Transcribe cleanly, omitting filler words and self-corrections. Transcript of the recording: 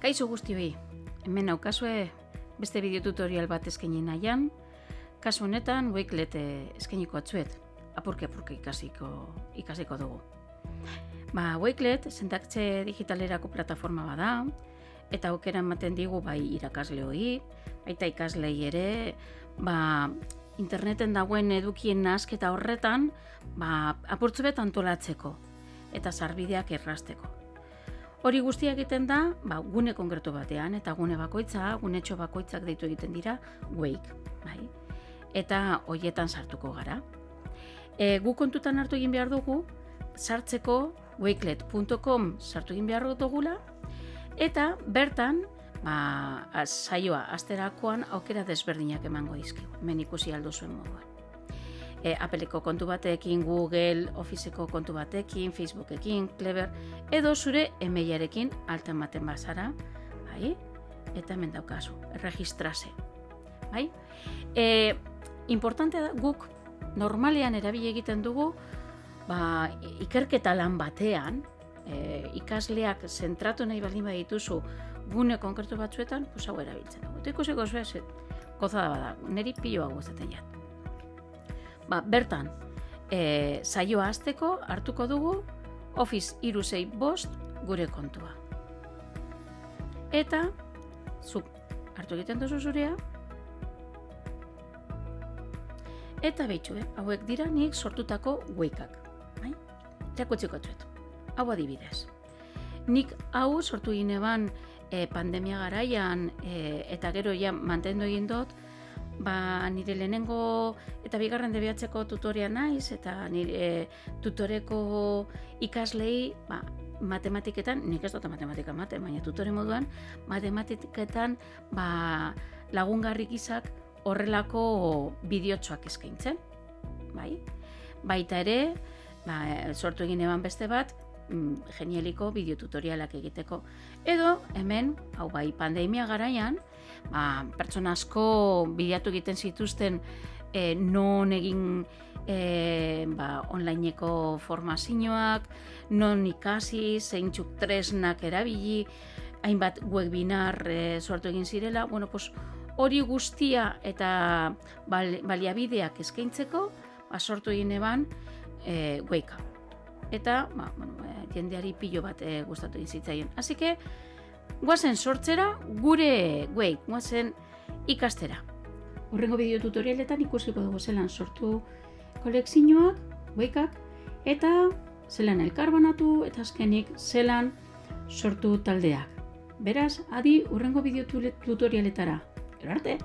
Kaixo guztioi, hemen naukazue beste bideotutorial bat eskaini nahian, kasu honetan Wakelet eskainiko atzuet, apurke ikasiko dugu. Wakelet sintaxe digitalerako plataforma bada, eta aukera ematen digu bai irakasleoi, baita ikaslei ere, interneten dagoen edukien nahasketa horretan, apurtzu bet antolatzeko eta sarbideak errazteko. Hori guztia egiten da, gune konkretu batean, eta gunetxo bakoitzak deitu egiten dira Wake, bai? Eta horietan sartuko gara. Gu kontutan hartu egin behar dugu, sartzeko wakelet.com sartu egin behar dugula, eta bertan, saioa asterakoan aukera desberdinak emango dizkigu, hemen ikusi aldo zuen moduan. Appleko kontu batekin, Google Officeko kontu batekin, Facebookekin, Clever, edo zure emailarekin alten baten bazara, bai? Eta hemen daukazu, erregistrase. Bai? Importantea da, guk normalean erabili egiten dugu, ikerketa lan batean, ikasleak zentratu nahi baldin badituzu gune konkretu batzuetan, hau erabiltzen dugu. Eta ikusiko zuen, gozada bada, niri piloa gustatzen jat. Bertan, saioa hasteko hartuko dugu Office 365 gure kontua. Eta, zuk hartu egiten duzu zurea, eta behitxu, hauek dira nik sortutako Wakeak. Jakutziko atzuet, hau adibidez. Nik hau sortu gineban pandemia garaian eta gero ja mantendu egin dut, nire lehenengo eta bigarren debiatzeko tutoria naiz, eta nire tutoreko ikaslei matematiketan, nik ez dut matematika ematen, baina tutore moduan, matematiketan lagungarri gizak horrelako bideotxoak eskaintzen. Baita ere, sortu egin eban beste bat, genialiko bideotutorialak egiteko. Edo, hemen, hau pandemia garaian, pertsona asko bilatu egiten zituzten non egin onlineko formazioak, non ikasi, zeintzuk tresnak erabili, hainbat webinar sortu egin zirela, hori guztia eta baliabideak eskaintzeko, sortu egin eban Wakea. Eta, jendeari pilo bat gustatu egin zitzaien. Así que, guazen sortzera gure Wake, guazen ikastera. Horrengo bideo tutorialetan ikusiko dugu zelan sortu kolekzioak, Wakeak, eta zelan elkarbanatu, eta azkenik zelan sortu taldeak. Beraz, adi, horrengo bideo tutorialetara. Gero arte!